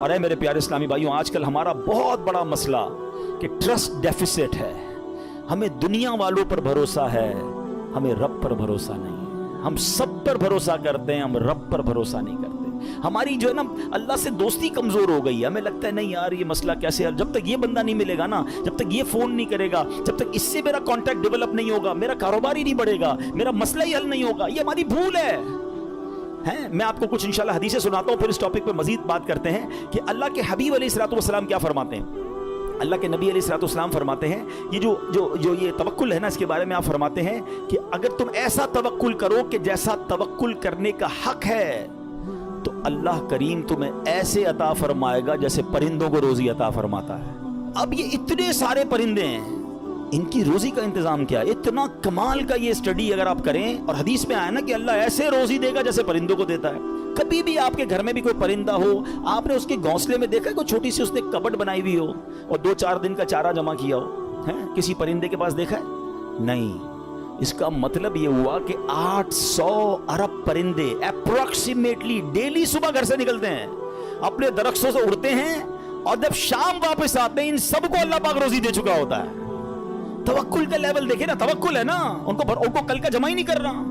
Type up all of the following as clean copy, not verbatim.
اور اے میرے پیارے اسلامی بھائیوں، آج کل ہمارا بہت بڑا مسئلہ کہ ٹرسٹ ڈیفیسٹ ہے. ہمیں دنیا والوں پر بھروسہ ہے، ہمیں رب پر بھروسہ نہیں ہے. ہم سب پر بھروسہ کرتے ہیں، ہم رب پر بھروسہ نہیں کرتے. ہماری جو ہے نا اللہ سے دوستی کمزور ہو گئی ہے. ہمیں لگتا ہے نہیں یار یہ مسئلہ کیسے ہے، جب تک یہ بندہ نہیں ملے گا نا، جب تک یہ فون نہیں کرے گا، جب تک اس سے میرا کانٹیکٹ ڈیولپ نہیں ہوگا، میرا کاروبار ہی نہیں بڑھے گا، میرا مسئلہ ہی حل نہیں ہوگا. یہ ہماری بھول ہے. میں آپ کو کچھ انشاءاللہ حدیثیں سناتا ہوں، پھر اس ٹاپک پہ مزید بات کرتے ہیں کہ اللہ کے حبیب علیہ الصلوۃ والسلام کیا فرماتے ہیں. اللہ کے نبی علیہ الصلوۃ والسلام فرماتے ہیں، یہ جو یہ توکل ہے نا، اس کے بارے میں آپ فرماتے ہیں کہ اگر تم ایسا توکل کرو کہ جیسا توکل کرنے کا حق ہے، تو اللہ کریم تمہیں ایسے عطا فرمائے گا جیسے پرندوں کو روزی عطا فرماتا ہے. اب یہ اتنے سارے پرندے ہیں، ان کی روزی کا انتظام کیا ہے؟ اتنا کمال کا یہ اسٹڈی اگر آپ کریں، اور حدیث میں آیا نا کہ اللہ ایسے روزی دے گا جیسے پرندوں کو دیتا ہے. کبھی بھی آپ کے گھر میں بھی کوئی پرندہ ہو، آپ نے اس کے گھونسلے میں دیکھا کوئی چھوٹی سی اس نے کبٹ بنائی ہوئی ہو اور 2-4 دن کا چارہ جمع کیا ہو؟ کسی پرندے کے پاس دیکھا ہے؟ نہیں. اس کا مطلب یہ ہوا کہ 800 ارب پرندے اپروکسیمیٹلی ڈیلی صبح گھر سے نکلتے ہیں، اپنے درختوں سے اڑتے ہیں، اور جب شام واپس آتے ہیں ان سب کو اللہ پاک روزی دے چکا ہوتا ہے. توکل کا لیول دیکھیں نا، توکل ہے نا، ان کو کل کا جمع ہی نہیں کر رہا.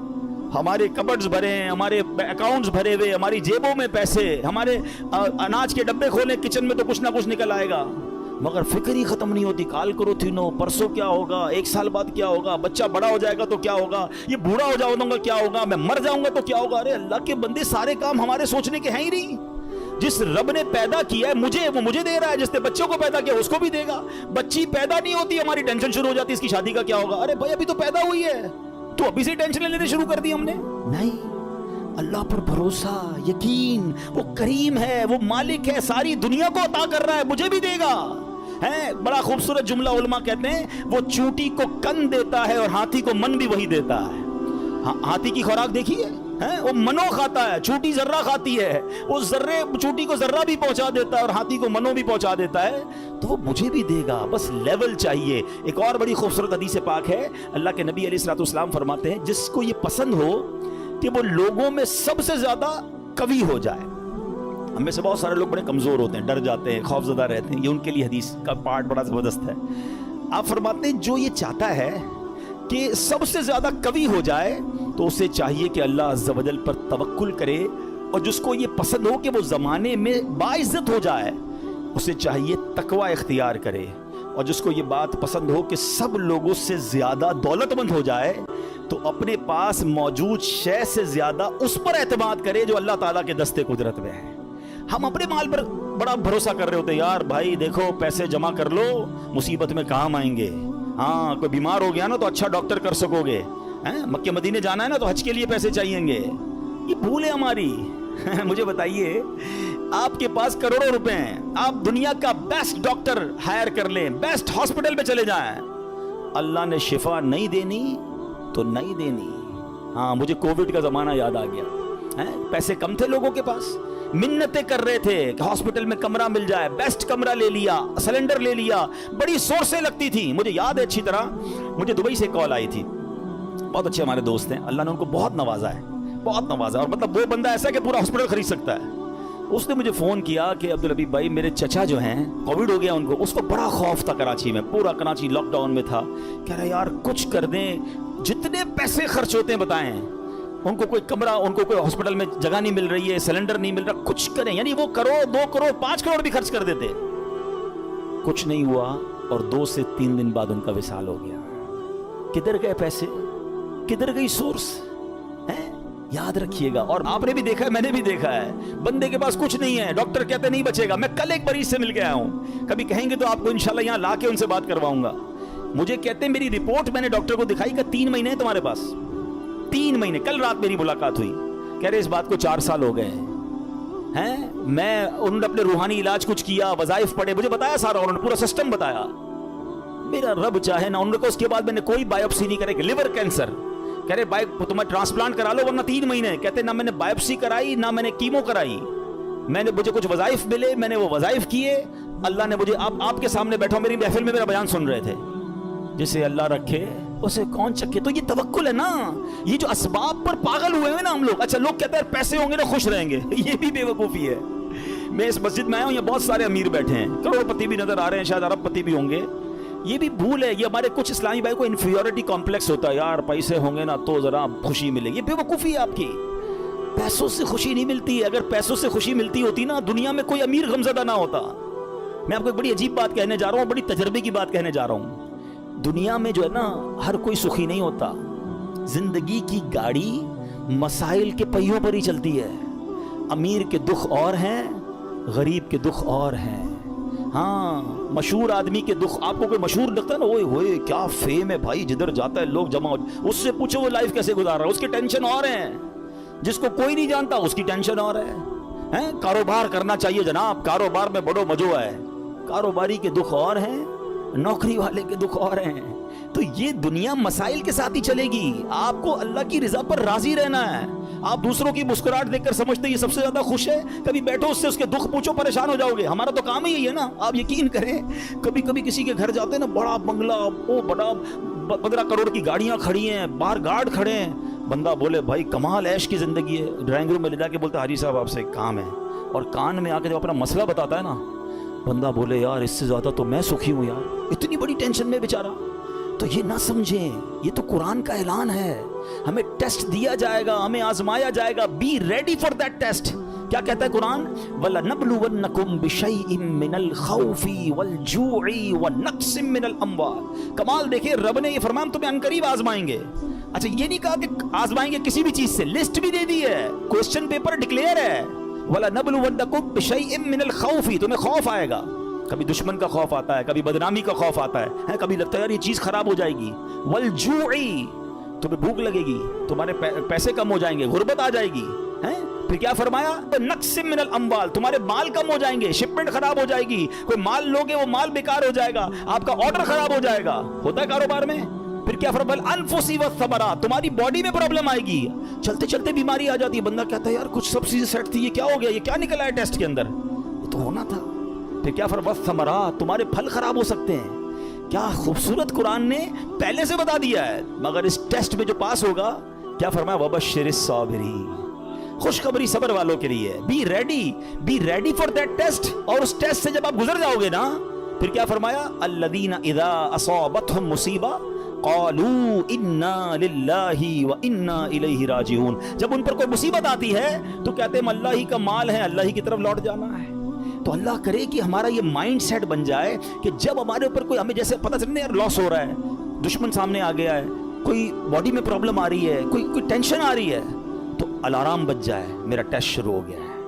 ہمارے کبڈز بھرے ہیں، ہمارے اکاؤنٹس بھرے ہوئے، ہماری جیبوں میں پیسے، ہمارے اناج کے ڈبے کھولے کچن میں تو کچھ نہ کچھ نکل آئے گا، مگر فکر ہی ختم نہیں ہوتی. کال کرو تھینو، پرسوں کیا ہوگا، 1 سال بعد کیا ہوگا، بچہ بڑا ہو جائے گا تو کیا ہوگا، یہ بوڑھا ہو جاؤں گا کیا ہوگا، میں مر جاؤں گا تو کیا ہوگا. ارے اللہ کے بندے، سارے کام ہمارے سوچنے کے ہیں ہی نہیں. جس رب نے پیدا کیا ہے مجھے، وہ مجھے دے رہا ہے. جس نے بچوں کو پیدا کیا اس کو بھی دے گا. بچی پیدا نہیں ہوتی ہماری ٹینشن شروع ہو جاتی اس کی شادی کا کیا ہوگا. ارے بھائی ابھی تو پیدا ہوئی ہے، تو ابھی سے ٹینشن لینے شروع کر دی ہم نے. نہیں، اللہ پر بھروسہ، یقین. وہ کریم ہے، وہ مالک ہے، ساری دنیا کو عطا کر رہا ہے، مجھے بھی دے گا. بڑا خوبصورت جملہ علماء کہتے ہیں، وہ چونٹی کو کن دیتا ہے اور ہاتھی کو من بھی وہی دیتا ہے. ہاتھی کی خوراک دیکھی ہے، وہ منو کھاتا ہے، چونٹی ذرہ کھاتی ہے، وہ ذرے چونٹی کو ذرہ بھی پہنچا دیتا ہے اور ہاتھی کو منو بھی پہنچا دیتا ہے. تو وہ مجھے بھی دے گا، بس لیول چاہیے. ایک اور بڑی خوبصورت حدیث پاک ہے، اللہ کے نبی علیہ الصلوۃ والسلام فرماتے ہیں، جس کو یہ پسند ہو کہ وہ لوگوں میں سب سے زیادہ قوی ہو جائے. ہم میں سے بہت سارے لوگ بڑے کمزور ہوتے ہیں، ڈر جاتے ہیں، خوف زدہ رہتے ہیں. یہ ان کے لیے حدیث کا پارٹ بڑا زبردست ہے. آپ فرماتے ہیں جو یہ چاہتا ہے کہ سب سے زیادہ قوی ہو جائے تو اسے چاہیے کہ اللہ عز و جل پر توکل کرے. اور جس کو یہ پسند ہو کہ وہ زمانے میں باعزت ہو جائے، اسے چاہیے تقوی اختیار کرے. اور جس کو یہ بات پسند ہو کہ سب لوگوں سے زیادہ دولت مند ہو جائے، تو اپنے پاس موجود شے سے زیادہ اس پر اعتماد کرے جو اللہ تعالیٰ کے دستے قدرت میں ہے. ہم اپنے مال پر بڑا بھروسہ کر رہے ہوتے ہیں، یار بھائی دیکھو پیسے جمع کر لو، مصیبت میں کام آئیں گے. ہاں کوئی بیمار ہو گیا نا تو اچھا ڈاکٹر کر سکو گے. مکہ مدینے جانا ہے نا تو حج کے لیے پیسے چاہیے گے. یہ بھول ہے ہماری. مجھے بتائیے، آپ کے پاس کروڑوں روپے ہیں، آپ دنیا کا بیسٹ ڈاکٹر ہائر کر لیں، بیسٹ ہاسپٹل پہ چلے جائیں، اللہ نے شفا نہیں دینی تو نہیں دینی. ہاں مجھے کووڈ کا زمانہ یاد آ گیا. پیسے کم تھے لوگوں کے پاس، منتیں کر رہے تھے کہ ہاسپٹل میں کمرہ مل جائے، بیسٹ کمرہ لے لیا، سلنڈر لے لیا، بڑی سورسیں لگتی تھی. مجھے یاد ہے اچھی طرح، مجھے دبئی سے کال آئی تھی. بہت اچھے ہمارے دوست ہیں، اللہ نے ان کو بہت نوازا ہے، بہت نوازا. اور مطلب وہ بندہ ایسا ہے کہ پورا ہاسپٹل خرید سکتا ہے. اس نے مجھے فون کیا کہ عبدالحبیب بھائی میرے چچا جو ہیں کووڈ ہو گیا ان کو. اس کو بڑا خوف تھا کراچی میں، پورا کراچی لاک ڈاؤن میں تھا. کہہ رہا یار کچھ کر دیں، جتنے پیسے خرچ ہوتے ہیں بتائیں. ان کو کوئی کمرہ، ان کو کوئی ہاسپٹل میں جگہ نہیں مل رہی ہے، سلنڈر نہیں مل رہا، کچھ کریں. یعنی وہ کروڑ 2 کروڑ 5 کروڑ بھی خرچ کر دیتے. کچھ نہیں ہوا اور 2 سے 3 دن بعد ان کا وصال ہو گیا. کدھر گئے پیسے، کدھر گئی سورس؟ یاد رکھیے گا. اور آپ نے بھی دیکھا ہے، میں نے بھی دیکھا ہے، بندے کے پاس کچھ نہیں ہے، ڈاکٹر کہتے نہیں بچے گا. میں کل ایک مریض سے مل کے آیا ہوں، کبھی کہیں گے تو آپ کو انشاءاللہ یہاں لا کے ان سے بات کرواؤں گا. مجھے کہتے ہیں میری رپورٹ میں نے ڈاکٹر کو دکھائی کہ 3 مہینے ہیں تمہارے پاس، 3 مہینے. کل رات میری ملاقات ہوئی، کہہ رہے اس بات کو 4 سال ہو گئے ہیں. انہوں نے اپنے روحانی علاج کچھ کیا، وظائف پڑھے، مجھے بتایا سارا، انہوں نے پورا سسٹم بتایا. میرا رب چاہے نا، انہوں نے کہا اس کے بعد میں نے کوئی بایوپسی نہیں کرے. لیور کینسر، کہہ رہے تمہیں ٹرانسپلانٹ کرا لو ورنہ 3 مہینے. کہتے نہ میں نے بایوپسی کرائی نہ میں نے کیمو کرائی. مجھے کچھ وظائف ملے، میں نے وہ وظائف کیے. اللہ نے مجھے، آپ کے سامنے بیٹھا میری محفل میں میرا بیان سن رہے تھے، جسے اللہ رکھے اسے کون چکے. تو یہ توکل ہے نا. یہ جو اسباب پر پاگل ہوئے ہیں نا ہم لوگ. اچھا لوگ کہتے ہیں پیسے ہوں گے نا خوش رہیں گے، یہ بھی بے وقوفی ہے. میں اس مسجد میں آیا ہوں, یہاں بہت سارے امیر بیٹھے ہیں, کروڑپتی بھی نظر آ رہے ہیں, شاید ارب پتی بھی ہوں گے. یہ بھی بھول ہے, یہ ہمارے کچھ اسلامی بھائی کو انفیریورٹی کمپلیکس ہوتا ہے, یار پیسے ہوں گے نا تو ذرا خوشی ملے گی. یہ بیوقوفی ہے آپ کی, پیسوں سے خوشی نہیں ملتی. اگر پیسوں سے خوشی ملتی ہوتی نا, دنیا میں کوئی امیر غمزدہ نہ ہوتا. میں آپ کو ایک بڑی عجیب بات کہنے جا رہا ہوں, بڑی تجربے کی بات کہنے جا رہا ہوں. دنیا میں جو ہے نا, ہر کوئی سخی نہیں ہوتا. زندگی کی گاڑی مسائل کے پہیوں پر ہی چلتی ہے. امیر کے دکھ اور ہیں, غریب کے دکھ اور ہیں. ہاں, مشہور آدمی کے دکھ, آپ کو کوئی مشہور لگتا ہے نا, اوئے ہوئے کیا فیم ہے بھائی, جدھر جاتا ہے لوگ جمع ہو, اس سے پوچھو وہ لائف کیسے گزار رہا ہے, اس کی ٹینشن اور ہیں. جس کو کوئی نہیں جانتا اس کی ٹینشن اور ہے. کاروبار کرنا چاہیے جناب, کاروبار میں بڑو مزو ہے. کاروباری کے دکھ اور ہیں, نوکری والے کے دکھ اور ہیں. تو یہ دنیا مسائل کے ساتھ ہی چلے گی. آپ کو اللہ کی رضا پر راضی رہنا ہے. آپ دوسروں کی مسکراہٹ دیکھ کر سمجھتے یہ سب سے زیادہ خوش ہے, کبھی بیٹھو اس سے اس کے دکھ پوچھو, پریشان ہو جاؤ گے. ہمارا تو کام ہی یہی ہے نا, آپ یقین کریں. کبھی کبھی کسی کے گھر جاتے ہیں نا, بڑا بنگلہ, وہ بڑا 15 کروڑ کی گاڑیاں کھڑی ہیں, باہر گارڈ کھڑے ہیں. بندہ بولے بھائی کمال عیش کی زندگی ہے, ڈرائنگ روم میں لے جا کے بولتا حاجی صاحب آپ سے ایک کام ہے, اور کان میں آ کے جب اپنا مسئلہ بتاتا ہے نا, بندہ بولے یار اس سے زیادہ تو میں سخی ہوں یار, اتنی بڑی ٹینشن میں بیچارہ. تو یہ نہ سمجھیں, یہ تو قرآن کا اعلان ہے. ہمیں ٹیسٹ دیا جائے گا, ہمیں آزمایا جائے گا. Be ready for that test. کیا کہتا ہے قرآن؟ وَلَنَبْلُوَنَّكُمْ بِشَيْءٍ مِّنَ الْخَوْفِ وَالْجُوعِ وَنَقْصٍ مِّنَ الْأَمْوَالِ. کمال دیکھیں, رب نے یہ فرمایا ہم تمہیں عنقریب آزمائیں گے. اچھا یہ نہیں کہا کہ آزمائیں گے کسی بھی چیز سے, لسٹ بھی دے دی ہے, کوسچن پیپر ڈکلیئر ہے. وَلَنَبْلُوَنَّكُمْ بِشَيْءٍ مِّنَ الْخَوْفِ, تمہیں خوف آئے گا. کبھی دشمن کا خوف آتا ہے, کبھی بدنامی کا خوف آتا ہے, کبھی لگتا ہے یار یہ چیز خراب ہو جائے گی. والجوعی, تمہیں بھوک لگے گی, تمہارے پیسے کم ہو جائیں گے, غربت آ جائے گی. پھر کیا فرمایا؟ نقص من الاموال, تمہارے مال کم ہو جائیں گے, شپمنٹ خراب ہو جائے گی, کوئی مال لوگے وہ مال بیکار ہو جائے گا, آپ کا آرڈر خراب ہو جائے گا. ہوتا ہے کاروبار میں. پھر کیا فرمایا؟ الانفس والثمرات, تمہاری باڈی میں پرابلم آئے گی, چلتے چلتے بیماری آ جاتی ہے. بندہ کہتا ہے یار کچھ سب چیزیں سیٹ تھی, یہ کیا ہو گیا, یہ کیا نکلا ہے ٹیسٹ کے اندر, یہ تو ہونا تھا. پھر کیا فرمایا؟ والثمرات, تمہارے پھل خراب ہو سکتے ہیں. کیا خوبصورت قرآن نے پہلے سے بتا دیا ہے. مگر اس ٹیسٹ میں جو پاس ہوگا, کیا فرمایا؟ وبشر الصابرین, خوشخبری صبر والوں کے لیے. Be ready for that test. اور اس ٹیسٹ سے جب آپ گزر جاؤ گے نا, پھر کیا فرمایا؟ الذین اذا اصابتهم مصیبہ قالوا انا للہ وانا الیہ راجعون. جب ان پر کوئی مصیبت آتی ہے تو کہتے ہیں اللہ ہی کا مال ہے, اللہ ہی کی طرف لوٹ جانا ہے. تو اللہ کرے کہ ہمارا یہ مائنڈ سیٹ بن جائے کہ جب ہمارے اوپر کوئی, ہمیں جیسے پتہ چلے یار لاس ہو رہا ہے, دشمن سامنے آ گیا ہے, کوئی باڈی میں پرابلم آ رہی ہے, کوئی ٹینشن آ رہی ہے, تو الارم بج جائے, میرا ٹیسٹ شروع ہو گیا ہے,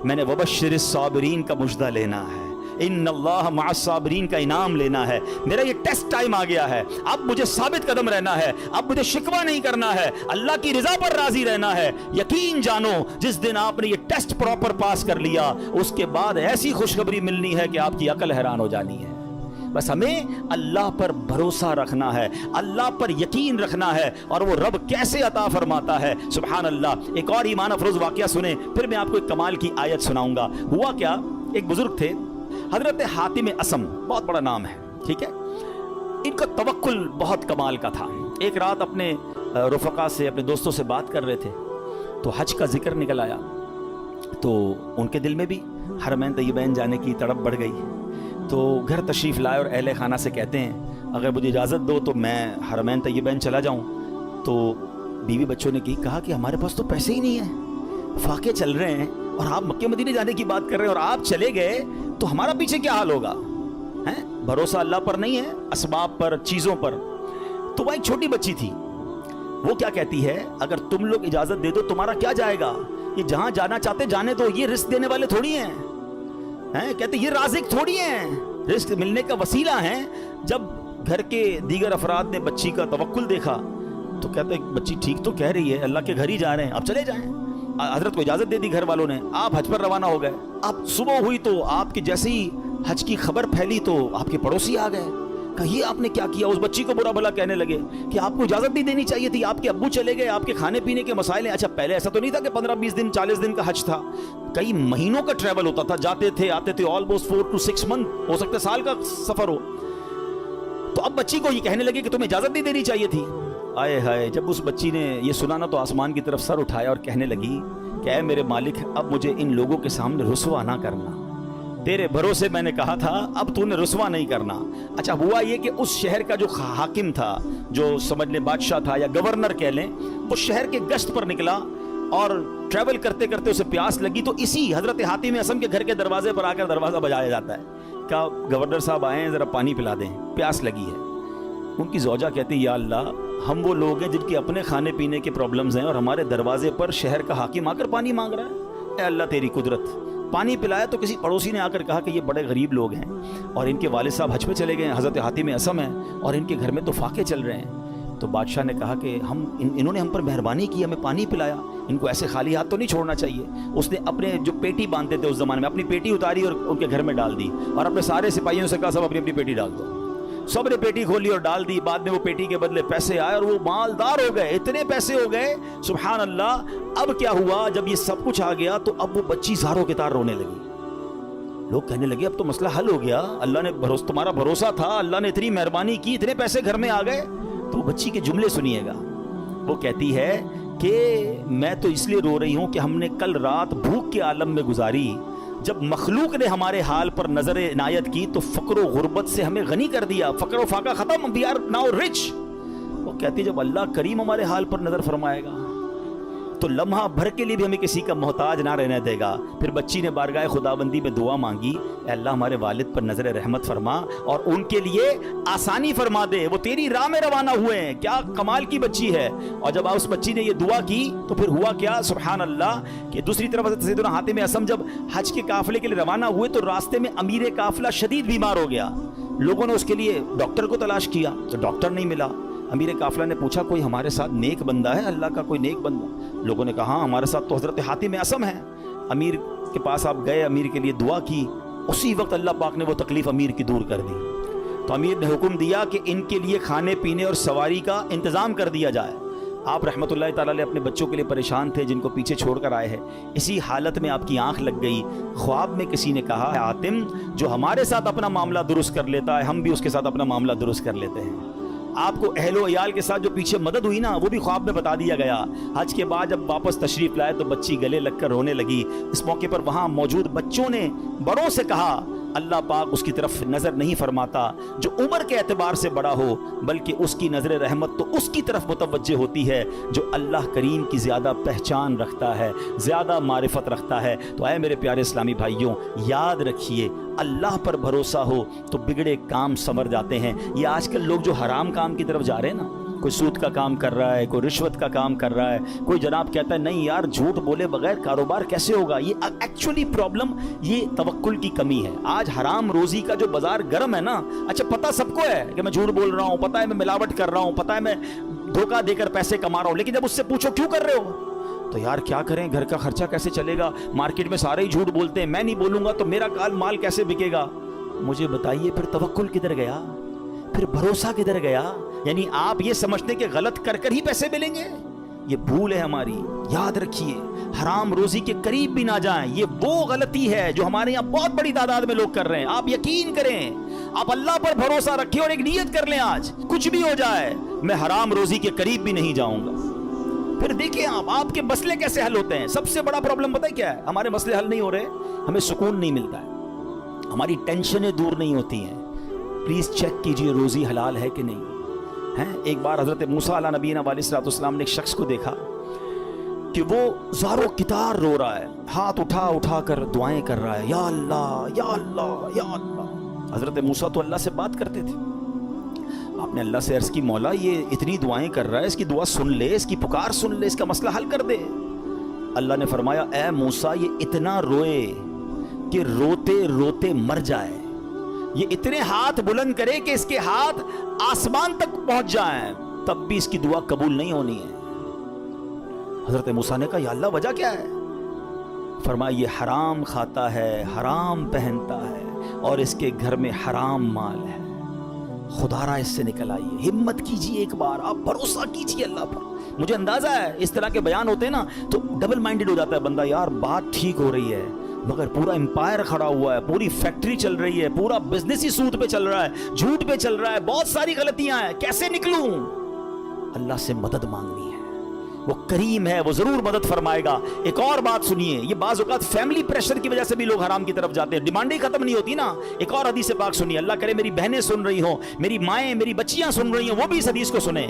میں نے وبشر الصابرین کا مجدہ لینا ہے, ان اللہ مع الصابرین کا انعام لینا ہے. میرا یہ ٹیسٹ ٹائم آ گیا ہے, اب مجھے ثابت قدم رہنا ہے, اب مجھے شکوہ نہیں کرنا ہے, اللہ کی رضا پر راضی رہنا ہے. یقین جانو جس دن آپ نے یہ ٹیسٹ پراپر پاس کر لیا, اس کے بعد ایسی خوشخبری ملنی ہے کہ آپ کی عقل حیران ہو جانی ہے. بس ہمیں اللہ پر بھروسہ رکھنا ہے, اللہ پر یقین رکھنا ہے, اور وہ رب کیسے عطا فرماتا ہے. سبحان اللہ. ایک اور ایمان افروز واقعہ سنیں, پھر میں آپ کو ایک کمال کی آیت سناؤں گا. ہوا کیا, ایک بزرگ تھے حضرت حاتم اسم, بہت بڑا نام ہے, ٹھیک ہے. ان کا توکل بہت کمال کا تھا. ایک رات اپنے رفقا سے, اپنے دوستوں سے بات کر رہے تھے, تو حج کا ذکر نکل آیا, تو ان کے دل میں بھی حرمین طیبین جانے کی تڑپ بڑھ گئی. تو گھر تشریف لائے اور اہل خانہ سے کہتے ہیں اگر مجھے اجازت دو تو میں حرمین طیبین چلا جاؤں. تو بیوی بچوں نے کہا کہ ہمارے پاس تو پیسے ہی نہیں ہیں, فاقے چل رہے ہیں, اور آپ مکہ مدینے جانے کی بات کر رہے ہیں, اور آپ چلے گئے تو ہمارا پیچھے کیا حال ہوگا. بھروسہ اللہ پر نہیں ہے, اسباب پر, چیزوں پر. تو وہ ایک چھوٹی بچی تھی, وہ کیا کہتی ہے, اگر تم لوگ اجازت دے دو تمہارا کیا جائے گا, یہ جہاں جانا چاہتے جانے دو, یہ رزق دینے والے تھوڑی ہیں. کہتے یہ رازق تھوڑی ہیں, رزق ملنے کا وسیلہ ہیں. جب گھر کے دیگر افراد نے بچی کا توکل دیکھا تو کہتے بچی ٹھیک تو کہہ رہی ہے, اللہ کے گھر ہی جا رہے ہیں, اب چلے جائیں. حضرت کو اجازت دے دی گھر والوں نے, آپ حج پر روانہ ہو گئے. اب صبح ہوئی تو آپ کے جیسے ہی حج کی خبر پھیلی تو آپ کے پڑوسی آ گئے, کہیے آپ نے کیا کیا. اس بچی کو برا بھلا کہنے لگے کہ آپ کو اجازت بھی دینی چاہیے تھی, آپ کے ابو چلے گئے, آپ کے کھانے پینے کے مسائل ہیں. اچھا پہلے ایسا تو نہیں تھا کہ 15-20 دن 40 دن کا حج تھا, کئی مہینوں کا ٹریول ہوتا تھا, جاتے تھے آتے تھے, آلموسٹ 4 to 6 month, ہو سکتا ہے سال کا سفر ہو. تو اب بچی کو یہ کہنے لگے کہ تمہیں اجازت نہیں دینی چاہیے تھی. آئے ہائے, جب اس بچی نے یہ سنا نا تو آسمان کی طرف سر اٹھایا اور کہنے لگی کہ اے میرے مالک اب مجھے ان لوگوں کے سامنے رسوا نہ کرنا، تیرے بھروسے میں نے کہا تھا اب تو نے رسوا نہیں کرنا۔ اچھا ہوا یہ کہ اس شہر کا جو حاکم تھا، جو سمجھ لیں بادشاہ تھا یا گورنر کہہ لیں، وہ شہر کے گشت پر نکلا اور ٹریول کرتے کرتے اسے پیاس لگی، تو اسی حضرت حاتم اسم کے گھر کے دروازے پر آ کر دروازہ بجایا جاتا ہے، کیا گورنر صاحب آئے ہیں ذرا پانی پلا دیں، پیاس لگی ہے۔ ان کی زوجہ کہتی یا اللہ ہم وہ لوگ ہیں جن کے اپنے کھانے پینے کے پرابلمز ہیں اور ہمارے دروازے پر شہر کا حاکم آ کر پانی مانگ رہا ہے، اے اللہ تیری قدرت۔ پانی پلایا تو کسی پڑوسی نے آ کر کہا کہ یہ بڑے غریب لوگ ہیں اور ان کے والد صاحب حج پہ چلے گئے ہیں، حضرت حاتم اسم ہیں، اور ان کے گھر میں تو فاقے چل رہے ہیں۔ تو بادشاہ نے کہا کہ انہوں نے ہم پر مہربانی کی، ہمیں پانی پلایا، ان کو ایسے خالی ہاتھ تو نہیں چھوڑنا چاہیے۔ اس نے اپنے جو پیٹی باندھتے تھے اس زمانے میں، اپنی پیٹی اتاری اور ان کے گھر میں ڈال دی، اور اپنے سارے سپاہیوں سے کہا سب اپنی اپنی پیٹی ڈال دو۔ سب نے پیٹی کھولی اور ڈال دی۔ بعد میں وہ پیٹی کے بدلے پیسے آئے اور وہ مالدار ہو گئے، اتنے پیسے ہو گئے سبحان اللہ۔ اب کیا ہوا، جب یہ سب کچھ آ گیا تو اب وہ بچی زاروں کے تار رونے لگی۔ لوگ کہنے لگے اب تو مسئلہ حل ہو گیا، اللہ نے تمہارا بھروسہ تھا، اللہ نے اتنی مہربانی کی، اتنے پیسے گھر میں آ گئے۔ تو بچی کے جملے سنیے گا، وہ کہتی ہے کہ میں تو اس لیے رو رہی ہوں کہ ہم نے کل رات بھوک کے عالم میں گزاری، جب مخلوق نے ہمارے حال پر نظر عنایت کی تو فقر و غربت سے ہمیں غنی کر دیا، فقر و فاقہ ختم، we are now rich۔ وہ کہتی جب اللہ کریم ہمارے حال پر نظر فرمائے گا تو لمحہ بھر کے لیے بھی ہمیں کسی کا محتاج نہ رہنے دے گا۔ پھر بچی نے بارگاہ خداوندی میں دعا مانگی، اے اللہ ہمارے والد پر نظر رحمت فرما اور ان کے لیے آسانی فرما دے، وہ تیری راہ میں روانہ ہوئے ہیں۔ کیا کمال کی بچی ہے۔ اور جب اس بچی نے یہ دعا کی تو پھر ہوا کیا سبحان اللہ کہ دوسری طرف سیدنا حاتم اسم جب حج کے قافلے کے لیے روانہ ہوئے تو راستے میں امیر قافلہ شدید بیمار ہو گیا۔ لوگوں نے اس کے لیے ڈاکٹر کو تلاش کیا تو ڈاکٹر نہیں ملا۔ امیر قافلہ نے پوچھا کوئی ہمارے ساتھ نیک بندہ ہے، اللہ کا کوئی نیک بندہ؟ لوگوں نے کہا ہاں ہمارے ساتھ تو حضرت حاتم اسم ہے۔ امیر کے پاس آپ گئے، امیر کے لیے دعا کی، اسی وقت اللہ پاک نے وہ تکلیف امیر کی دور کر دی۔ تو امیر نے حکم دیا کہ ان کے لیے کھانے پینے اور سواری کا انتظام کر دیا جائے۔ آپ رحمۃ اللہ تعالیٰ علیہ اپنے بچوں کے لیے پریشان تھے جن کو پیچھے چھوڑ کر آئے ہیں، اسی حالت میں آپ کی آنکھ لگ گئی، خواب میں کسی نے کہا حاتم جو ہمارے ساتھ اپنا معاملہ درست کر لیتا ہے ہم بھی اس کے ساتھ اپنا معاملہ درست کر لیتے ہیں۔ آپ کو اہل و عیال کے ساتھ جو پیچھے مدد ہوئی نا وہ بھی خواب میں بتا دیا گیا۔ حج کے بعد جب واپس تشریف لائے تو بچی گلے لگ کر رونے لگی۔ اس موقع پر وہاں موجود بچوں نے بڑوں سے کہا اللہ پاک اس کی طرف نظر نہیں فرماتا جو عمر کے اعتبار سے بڑا ہو، بلکہ اس کی نظر رحمت تو اس کی طرف متوجہ ہوتی ہے جو اللہ کریم کی زیادہ پہچان رکھتا ہے، زیادہ معرفت رکھتا ہے۔ تو اے میرے پیارے اسلامی بھائیوں، یاد رکھیے اللہ پر بھروسہ ہو تو بگڑے کام سنور جاتے ہیں۔ یہ آج کل لوگ جو حرام کام کی طرف جا رہے ہیں نا، کوئی سود کا کام کر رہا ہے، کوئی رشوت کا کام کر رہا ہے، کوئی جناب کہتا ہے نہیں یار جھوٹ بولے بغیر کاروبار کیسے ہوگا، یہ ایکچولی پرابلم یہ توکل کی کمی ہے۔ آج حرام روزی کا جو بازار گرم ہے نا، اچھا پتہ سب کو ہے کہ میں جھوٹ بول رہا ہوں، پتہ ہے میں ملاوٹ کر رہا ہوں، پتہ ہے میں دھوکہ دے کر پیسے کما رہا ہوں، لیکن جب اس سے پوچھو کیوں کر رہے ہو تو یار کیا کریں، گھر کا خرچہ کیسے چلے گا، مارکیٹ میں سارے ہی جھوٹ بولتے ہیں، میں نہیں بولوں گا تو میرا مال کیسے بکے گا۔ مجھے بتائیے پھر توکل کدھر گیا، پھر بھروسہ کدھر گیا؟ یعنی آپ یہ سمجھتے کہ غلط کر کر ہی پیسے ملیں گے، یہ بھول ہے ہماری۔ یاد رکھیے حرام روزی کے قریب بھی نہ جائیں، یہ وہ غلطی ہے جو ہمارے یہاں بہت بڑی تعداد میں لوگ کر رہے ہیں۔ آپ یقین کریں، آپ اللہ پر بھروسہ رکھیں اور ایک نیت کر لیں آج کچھ بھی ہو جائے میں حرام روزی کے قریب بھی نہیں جاؤں گا۔ پھر دیکھیں آپ کے مسئلے کیسے حل ہوتے ہیں۔ سب سے بڑا پرابلم پتہ ہے کیا ہے؟ ہمارے مسئلے حل نہیں ہو رہے، ہمیں سکون نہیں ملتا ہے، ہماری ٹینشنیں دور نہیں ہوتی ہیں۔ پلیز چیک کیجئے روزی حلال ہے کہ نہیں ہے۔ ایک بار حضرت موسیٰ علیہ نبینا علیہ السلام نے ایک شخص کو دیکھا کہ وہ زارو کتار رو رہا ہے، ہاتھ اٹھا اٹھا کر دعائیں کر رہا ہے، یا اللہ یا اللہ یا اللہ۔ حضرت موسیٰ تو اللہ سے بات کرتے تھے، آپ نے اللہ سے عرض کی مولا یہ اتنی دعائیں کر رہا ہے، اس کی دعا سن لے، اس کی پکار سن لے، اس کا مسئلہ حل کر دے۔ اللہ نے فرمایا اے موسیٰ یہ اتنا روئے کہ روتے روتے مر جائے، یہ اتنے ہاتھ بلند کرے کہ اس کے ہاتھ آسمان تک پہنچ جائیں، تب بھی اس کی دعا قبول نہیں ہونی ہے۔ حضرت موسیٰ نے کہا یا اللہ وجہ کیا ہے؟ فرمایا یہ حرام کھاتا ہے، حرام پہنتا ہے اور اس کے گھر میں حرام مال ہے، خدا را اس سے نکل آئیے۔ ہمت کیجئے، ایک بار آپ بھروسہ کیجئے اللہ پر۔ مجھے اندازہ ہے اس طرح کے بیان ہوتے ہیں نا تو ڈبل مائنڈڈ ہو جاتا ہے بندہ، یار بات ٹھیک ہو رہی ہے مگر پورا امپائر کھڑا ہوا ہے، پوری فیکٹری چل رہی ہے، پورا بزنس ہی سود پہ چل رہا ہے، جھوٹ پہ چل رہا ہے، بہت ساری غلطیاں ہیں، کیسے نکلوں؟ اللہ سے مدد مانگنی ہے، وہ کریم ہے, وہ ضرور مدد فرمائے گا. ایک اور بات سنیے, یہ بعض اوقات فیملی پریشر کی وجہ سے بھی لوگ حرام کی طرف جاتے ہیں, ڈیمانڈیں ختم نہیں ہوتی نا. ایک اور حدیث پاک سنیے, اللہ کرے میری بہنیں سن رہی ہوں, میری مائیں, میری بچیاں سن رہی ہوں, وہ بھی اس حدیث کو سنیں.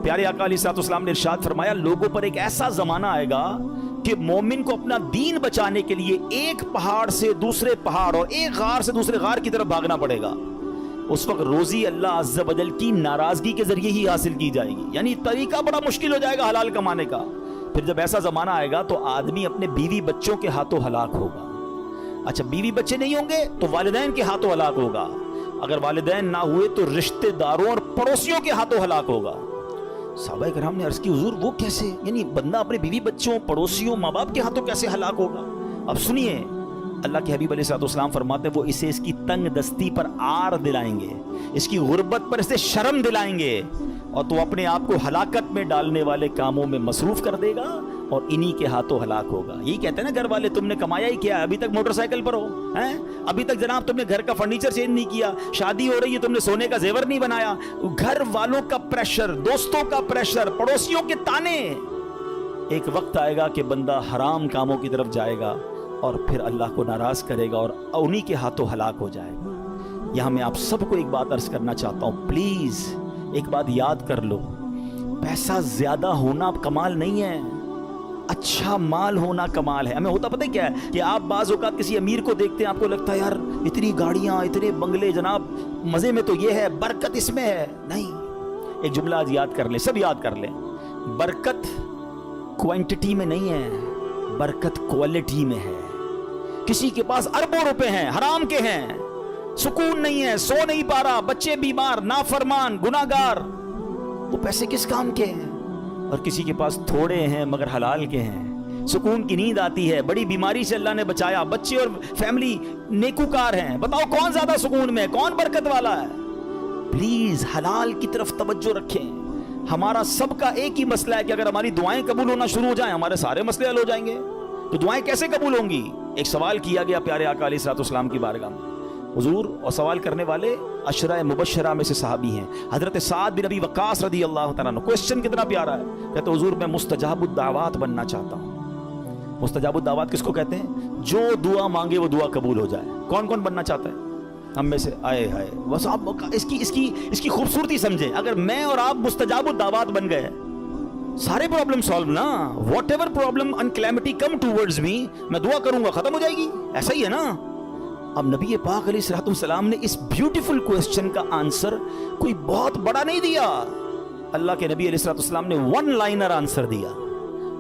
پیارے آقا علیہ الصلوۃ والسلام نے ارشاد فرمایا, لوگوں پر ایک ایسا زمانہ آئے گا کہ مومن کو اپنا دین بچانے کے لیے ایک پہاڑ سے دوسرے پہاڑ اور ایک غار سے دوسرے غار کی طرف بھاگنا پڑے گا. اس وقت روزی اللہ عز و جل کی ناراضگی کے ذریعے ہی حاصل کی جائے گی, یعنی طریقہ بڑا مشکل ہو جائے گا حلال کمانے کا. پھر جب ایسا زمانہ آئے گا تو آدمی اپنے بیوی بچوں کے ہاتھوں ہلاک ہوگا. اچھا, بیوی بچے نہیں ہوں گے تو والدین کے ہاتھوں ہلاک ہوگا. اگر والدین نہ ہوئے تو رشتہ داروں اور پڑوسیوں کے ہاتھوں ہلاک ہوگا. صحابہ کرام نے عرض کی, حضور وہ کیسے, یعنی بندہ اپنے بیوی بچوں, پڑوسیوں, ماں باپ کے ہاتھوں کیسے ہلاک ہوگا؟ اب سنیے, اللہ کے حبیب علیہ الصلوۃ والسلام فرماتے ہیں, وہ اسے اس کی تنگ دستی پر عار دلائیں گے, اس کی غربت پر اسے شرم دلائیں گے, اور تو اپنے آپ کو ہلاکت میں ڈالنے والے کاموں میں مصروف کر دے گا اور انہی کے ہاتھوں ہلاک ہوگا. یہی کہتے ہیں نا گھر والے, تم نے کمایا ہی کیا, ابھی تک موٹر سائیکل پر ہو ہیں, ابھی تک جناب تم نے گھر کا فرنیچر چینج نہیں کیا, شادی ہو رہی ہے تم نے سونے کا زیور نہیں بنایا. گھر والوں کا پریشر, دوستوں کا پریشر, پڑوسیوں کے تانے. ایک وقت آئے گا کہ بندہ حرام کاموں کی طرف جائے گا اور پھر اللہ کو ناراض کرے گا اور انہی کے ہاتھوں ہلاک ہو جائے گا. یہاں میں آپ سب کو ایک بات عرض کرنا چاہتا ہوں, پلیز ایک بات یاد کر لو, پیسہ زیادہ ہونا کمال نہیں ہے, اچھا مال ہونا کمال ہے. ہمیں ہوتا پتہ کیا ہے کہ آپ بعض اوقات کسی امیر کو دیکھتے ہیں, آپ کو لگتا ہے یار اتنی گاڑیاں, اتنے بنگلے, جناب مزے میں تو یہ ہے, برکت اس میں ہے. نہیں, ایک جملہ آج یاد کر لیں, سب یاد کر لیں, برکت کوانٹٹی میں نہیں ہے, برکت کوالٹی میں ہے. کسی کے پاس اربوں روپے ہیں, حرام کے ہیں, سکون نہیں ہے, سو نہیں پا رہا, بچے بیمار, نافرمان, گناہگار, وہ پیسے کس کام کے ہیں؟ اور کسی کے پاس تھوڑے ہیں مگر حلال کے ہیں, سکون کی نیند آتی ہے, بڑی بیماری سے اللہ نے بچایا, بچے اور فیملی نیکوکار ہیں. بتاؤ کون زیادہ سکون میں, کون برکت والا ہے؟ پلیز حلال کی طرف توجہ رکھیں. ہمارا سب کا ایک ہی مسئلہ ہے کہ اگر ہماری دعائیں قبول ہونا شروع ہو جائیں, ہمارے سارے مسئلے حل ہو جائیں گے. تو دعائیں کیسے قبول ہوں گی؟ ایک سوال کیا گیا پیارے آقا علیہ الصلوۃ والسلام کی بارگاہ میں, حضور, اور سوال کرنے والے عشرہ مبشرہ میں سے صحابی ہیں, حضرت سعد بن ابی وقاص رضی اللہ تعالیٰ عنہ. کوسچن کتنا پیارا ہے, کہتے حضور میں مستجاب الدعوات بننا چاہتا ہوں. مستجاب الدعوات کس کو کہتے ہیں؟ جو دعا مانگے وہ دعا قبول ہو جائے. کون کون بننا چاہتا ہے ہم میں سے؟ آئے ہائے, بس آپ اس کی خوبصورتی سمجھیں. اگر میں اور آپ مستجاب الدعوات بن گئے, سارے پرابلم سالو نا, whatever problem and calamity come towards me, میں دعا کروں گا ختم ہو جائے گی. ایسا ہی ہے نا. اب نبی پاک علیہ الصلوۃ والسلام نے اس بیوٹیفل کوسچن کا آنسر کوئی بہت بڑا نہیں دیا. اللہ کے نبی علیہ الصلوۃ والسلام نے ون لائنر آنسر دیا.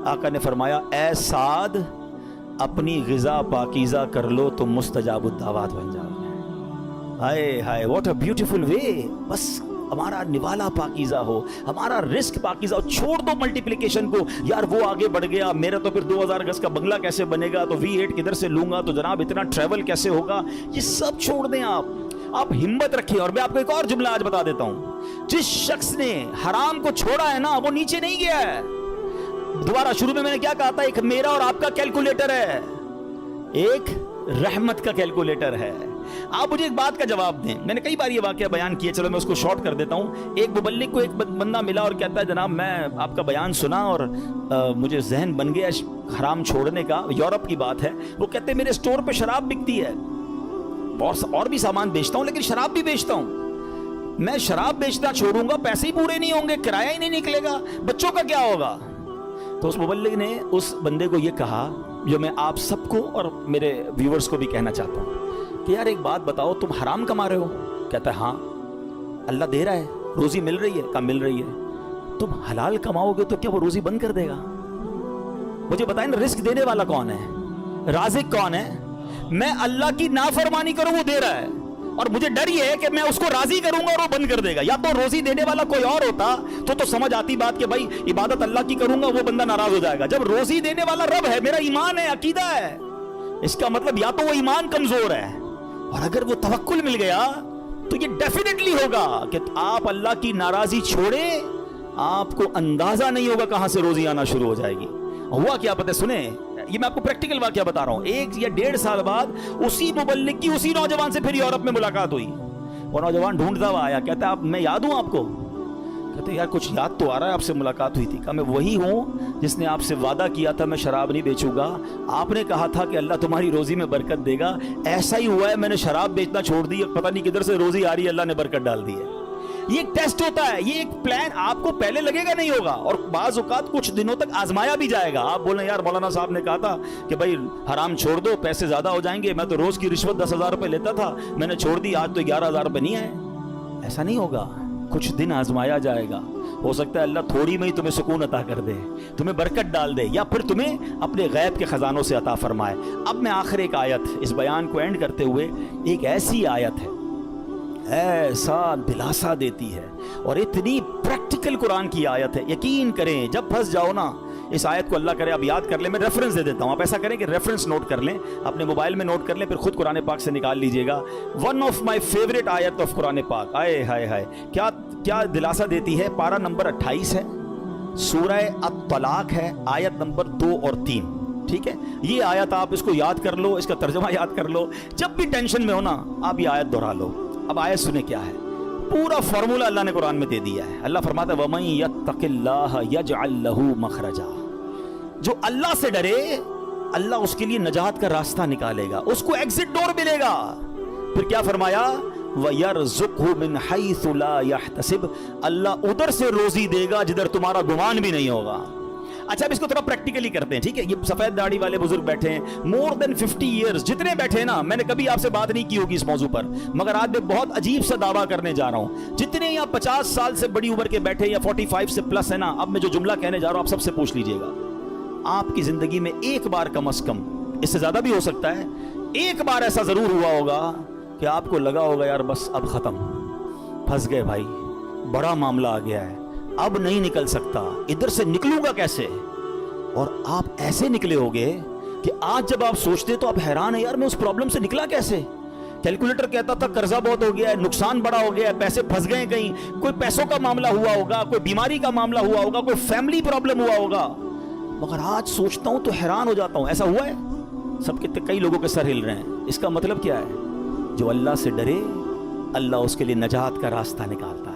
آقا نے فرمایا, اے سعد, اپنی غذا پاکیزہ کر لو تو مستجاب الدعوات بن جاؤ گے. ہائے ہائے, واٹ اے بیوٹیفل وے. بس ہمارا نوالا پاکیزہ ہو, ہمارا رزق پاکیزہ ہو. چھوڑ دو ملٹیپلیکیشن کو, یار وہ آگے بڑھ گیا, میرا تو پھر 2000 گز کا بنگلہ کیسے بنے گا, تو V8 کدھر سے لوں گا, تو جناب اتنا ٹریول کیسے ہوگا. یہ سب چھوڑ دیں آپ ہمت رکھیں. اور میں آپ کو ایک اور جملہ آج بتا دیتا ہوں, جس شخص نے حرام کو چھوڑا ہے نا, وہ نیچے نہیں گیا ہے. دوبارہ شروع میں نے کیا کہا تھا, ایک میرا اور آپ کا کیلکولیٹر ہے, ایک رحمت کا کیلکولیٹر ہے. آپ مجھے ایک بات کا جواب دیں. میں نے کئی بار یہ واقعہ بیان کیا, چلو میں اس کو شارٹ کر دیتا ہوں. ایک مبلغ کو ایک بندہ ملا اور کہتا ہے, جناب میں آپ کا بیان سنا اور مجھے ذہن بن گیا حرام چھوڑنے کا. یورپ کی بات ہے. وہ کہتے ہیں میرے اسٹور پہ شراب بکتی ہے, اور بھی سامان بیچتا ہوں, لیکن شراب بھی بیچتا ہوں. میں شراب بیچنا چھوڑوں گا, پیسے ہی پورے نہیں ہوں گے, کرایہ ہی نہیں نکلے گا, بچوں کا کیا ہوگا. تو اس مبلغ نے اس بندے کو یہ کہا, جو میں آپ سب کو اور میرے ویورز کو بھی کہنا چاہتا ہوں, کہ یار ایک بات بتاؤ, تم حرام کما رہے ہو؟ کہتا ہے ہاں. اللہ دے رہا ہے, روزی مل رہی ہے؟ کہا مل رہی ہے. تم حلال کماؤ گے تو کیا وہ روزی بند کر دے گا؟ مجھے بتائیں نا, رزق دینے والا کون ہے, رازق کون ہے؟ میں اللہ کی نافرمانی کروں وہ دے رہا ہے, اور مجھے ڈر یہ ہے کہ میں اس کو راضی کروں گا اور وہ بند کر دے گا. یا تو روزی دینے والا کوئی اور ہوتا تو سمجھ آتی بات کہ بھائی عبادت اللہ کی کروں گا, وہ بندہ ناراض ہو جائے گا. جب روزی دینے والا رب ہے, میرا ایمان ہے, عقیدہ ہے, اس کا مطلب یا تو وہ ایمان کمزور ہے, اور اگر وہ توکل مل گیا تو یہ ڈیفینیٹلی ہوگا کہ آپ اللہ کی ناراضی چھوڑے, آپ کو اندازہ نہیں ہوگا کہاں سے روزی آنا شروع ہو جائے گی. ہوا کیا پتہ, سنیں, یہ میں آپ کو پریکٹیکل واقعہ بتا رہا ہوں. 1 یا 1.5 سال بعد اسی مبلغ کی اسی نوجوان سے پھر یورپ میں ملاقات ہوئی. وہ نوجوان ڈھونڈتا ہوا آیا, کہتا ہے میں یاد ہوں آپ کو. کہتے یار کچھ یاد تو آ رہا ہے، آپ سے ملاقات ہوئی تھی. کہا میں وہی ہوں جس نے آپ سے وعدہ کیا تھا میں شراب نہیں بیچوں گا. آپ نے کہا تھا کہ اللہ تمہاری روزی میں برکت دے گا، ایسا ہی ہوا ہے، میں نے شراب بیچنا چھوڑ دی، پتہ نہیں کدھر سے روزی آ رہی ہے، اللہ نے برکت ڈال دی ہے. یہ ایک ٹیسٹ ہوتا ہے، یہ ایک پلان آپ کو پہلے لگے گا نہیں ہوگا، اور بعض اوقات کچھ دنوں تک آزمایا بھی جائے گا. آپ بولیں یار مولانا صاحب نے کہا تھا کہ بھائی حرام چھوڑ دو، پیسے زیادہ ہو جائیں گے، میں تو روز کی رشوت 10,000 روپے لیتا تھا، میں نے چھوڑ دی، آج تو 11,000 روپے نہیں آئے. ایسا نہیں ہوگا، کچھ دن آزمایا جائے گا. ہو سکتا ہے اللہ تھوڑی میں ہی تمہیں سکون عطا کر دے، تمہیں برکت ڈال دے، یا پھر تمہیں اپنے غیب کے خزانوں سے عطا فرمائے. اب میں آخر ایک آیت اس بیان کو اینڈ کرتے ہوئے، ایک ایسی آیت ہے ایسا دلاسا دیتی ہے اور اتنی پریکٹیکل قرآن کی آیت ہے. یقین کریں جب پھنس جاؤ نا اس آیت کو، اللہ کرے آپ یاد کر لیں، میں ریفرنس دے دیتا ہوں، آپ ایسا کریں کہ ریفرنس نوٹ کر لیں، اپنے موبائل میں نوٹ کر لیں، پھر خود قرآن پاک سے نکال لیجئے گا. ون آف مائی فیوریٹ آیت آف قرآن پاک. آئے ہائے ہائے کیا دلاسا دیتی ہے. پارہ نمبر 28 ہے، سورہ الطلاق ہے، آیت نمبر 2 اور 3. ٹھیک ہے، یہ آیت آپ اس کو یاد کر لو، اس کا ترجمہ یاد کر لو، جب بھی ٹینشن میں ہو نا آپ یہ آیت دہرا لو. اب آیت سنیں کیا ہے، پورا فارمولا اللہ نے قرآن میں دے دیا ہے. اللہ فرماتا ہے وَمَن يَتَّقِ اللَّهَ يَجْعَل لَّهُ مَخْرَجًا. جو اللہ سے ڈرے اللہ اس کے لیے نجات کا راستہ نکالے گا، اس کو ایگزٹ ڈور ملے گا. پھر کیا فرمایا وَيَرْزُقْهُ مِنْ حَيْثُ لَا يَحْتَسِبُ. اللہ ادھر سے روزی دے گا جدھر تمہارا گمان بھی نہیں ہوگا. اچھا اب اس کو تھوڑا پریکٹیکلی کرتے ہیں. ٹھیک ہے، یہ سفید داڑھی والے بزرگ بیٹھے ہیں، مور دین 50 ایئرز جتنے بیٹھے ہیں نا، میں نے کبھی آپ سے بات نہیں کی ہوگی اس موضوع پر، مگر آج میں بہت عجیب سا دعویٰ کرنے جا رہا ہوں. جتنے یا 50 سال سے بڑی عمر کے بیٹھے یا 45 سے پلس ہے نا، اب میں جو جملہ کہنے جا رہا ہوں آپ سب سے پوچھ لیجئے گا. آپ کی زندگی میں ایک بار کم از کم، اس سے زیادہ بھی ہو سکتا ہے، ایک بار ایسا ضرور ہوا ہوگا کہ آپ کو لگا ہوگا یار بس اب ختم، پھنس گئے بھائی، بڑا معاملہ آ گیا ہے، اب نہیں نکل سکتا، ادھر سے نکلوں گا کیسے. اور آپ ایسے نکلے ہوگے کہ آج جب آپ سوچتے تو آپ حیران ہیں یار میں اس پرابلم سے نکلا کیسے. کیلکولیٹر کہتا تھا قرضہ بہت ہو گیا ہے، نقصان بڑا ہو گیا ہے، پیسے پھنس گئے کہیں، کوئی پیسوں کا معاملہ ہوا ہوگا، کوئی بیماری کا معاملہ ہوا ہوگا، کوئی فیملی پرابلم ہوا ہوگا. مگر آج سوچتا ہوں تو حیران ہو جاتا ہوں. ایسا ہوا ہے؟ سب کے کئی لوگوں کے سر ہل رہے ہیں. اس کا مطلب کیا ہے؟ جو اللہ سے ڈرے اللہ اس کے لیے نجات کا راستہ نکالتا ہے.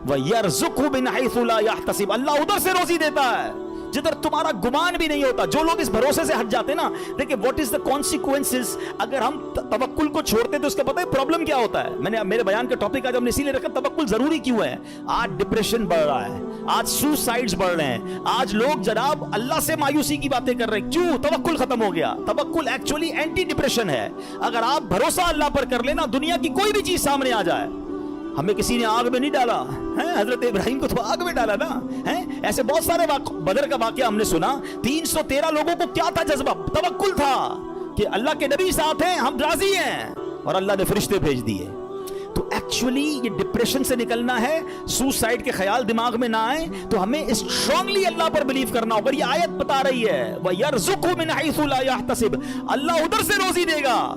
وَيَرْزُقْهُ مِنْ حَيْثُ لَا يَحْتَسِبُ. اللہ ادھر سے روزی دیتا ہے جدھر تمہارا گمان بھی نہیں ہوتا. جو لوگ اس بھروسے سے ہٹ جاتے ہیں نا، دیکھیں واٹ از دا کانسیکوینسز. اگر ہم توکل کو چھوڑتے تو اس کا پتہ ہے پرابلم کیا ہوتا ہے. میں نے میرے بیان کا ٹاپک آج ہم نے اسی لیے رکھا توکل ضروری کیوں ہے. آج ڈپریشن بڑھ رہا ہے، آج سوسائڈز بڑھ رہے ہیں، آج لوگ جناب اللہ سے مایوسی کی باتیں کر رہے ہیں. کیوں؟ توکل ختم ہو گیا. توکل ایکچولی اینٹی ڈپریشن ہے. اگر آپ بھروسہ اللہ پر کر لینا، دنیا کی کوئی بھی چیز سامنے آ جائے. ہمیں کسی نے آگ میں نہیں ڈالا، حضرت ابراہیم کو تو آگ میں ڈالا نا. ایسے بہت سارے بدر کا واقعہ ہم نے سنا. 313 لوگوں کو کیا تھا جذبہ؟ توکل تھا کہ اللہ کے نبی ساتھ ہیں، ہم راضی ہیں، اور اللہ نے فرشتے بھیج دیے. تو ایکچولی یہ ڈپریشن سے نکلنا ہے، سوسائڈ کے خیال دماغ میں نہ آئے تو ہمیں اسٹرانگلی اللہ پر بلیو کرنا ہوگا. یہ آیت بتا رہی ہے وَيَرْزُقْهُ مِنْ حَيْثُ لَا يَحْتَسِبُ. اللہ ادھر سے روزی دے گا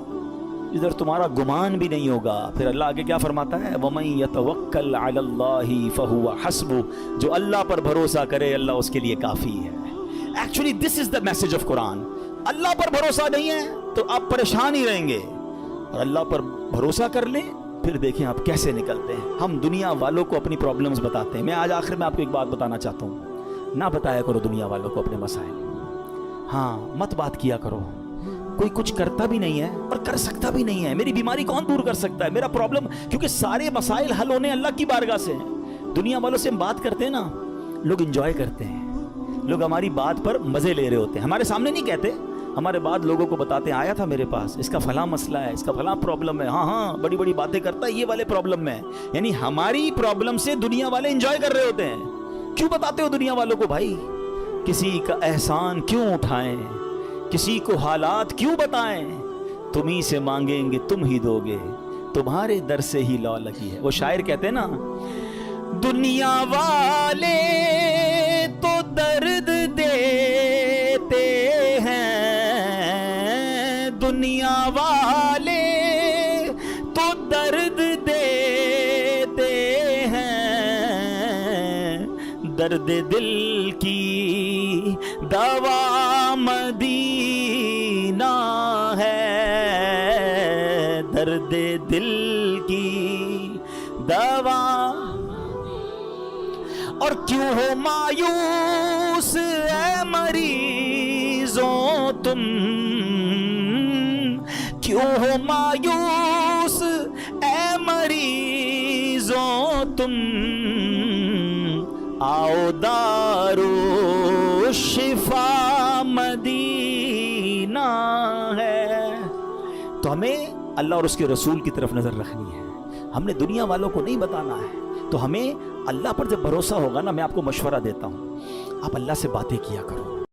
ادھر تمہارا گمان بھی نہیں ہوگا. پھر اللہ آگے کیا فرماتا ہے وَمَن يَتَوَكَّلْ عَلَى اللَّهِ فَهُوَ حَسْبُهُ. جو اللہ پر بھروسہ کرے اللہ اس کے لیے کافی ہے. Actually this is the message of Quran. Allah پر بھروسہ نہیں ہے تو آپ پریشان ہی رہیں گے، اور اللہ پر بھروسہ کر لیں پھر دیکھیں آپ کیسے نکلتے ہیں. ہم دنیا والوں کو اپنی پرابلمز بتاتے ہیں. میں آج آخر میں آپ کو ایک بات بتانا چاہتا ہوں، نہ بتایا کرو دنیا والوں کو اپنے مسائل. ہاں مت بات کیا کرو. کوئی کچھ کرتا بھی نہیں ہے اور کر سکتا بھی نہیں ہے. میری بیماری کون دور کر سکتا ہے؟ میرا پرابلم، کیونکہ سارے مسائل حل ہونے اللہ کی بارگاہ سے ہیں. دنیا والوں سے ہم بات کرتے ہیں نا، لوگ انجوائے کرتے ہیں، لوگ ہماری بات پر مزے لے رہے ہوتے ہیں. ہمارے سامنے نہیں کہتے، ہمارے بعد لوگوں کو بتاتے ہیں آیا تھا میرے پاس، اس کا فلاں مسئلہ ہے، اس کا فلاں پرابلم ہے. ہاں بڑی بڑی باتیں کرتا ہے یہ والے پرابلم میں. یعنی ہماری پرابلم سے دنیا والے انجوائے کر رہے ہوتے ہیں. کیوں بتاتے ہو دنیا والوں کو بھائی؟ کسی کا احسان کیوں اٹھائیں، کسی کو حالات کیوں بتائیں؟ تم ہی سے مانگیں گے تم ہی دو گے، تمہارے در سے ہی لو لگی ہے. وہ شاعر کہتے ہیں نا، دنیا والے تو درد دیتے ہیں، دنیا والے تو درد دیتے ہیں، درد دل کی دوا مدینہ ہے، درد دل کی دوا. اور کیوں ہو مایوس اے مریضوں تم، کیوں ہو مایوس اے مریضوں تم، آؤ دارو شفا مدینہ ہے۔ تو ہمیں اللہ اور اس کے رسول کی طرف نظر رکھنی ہے، ہم نے دنیا والوں کو نہیں بتانا ہے۔ تو ہمیں اللہ پر جب بھروسہ ہوگا نا، میں آپ کو مشورہ دیتا ہوں، آپ اللہ سے باتیں کیا کرو،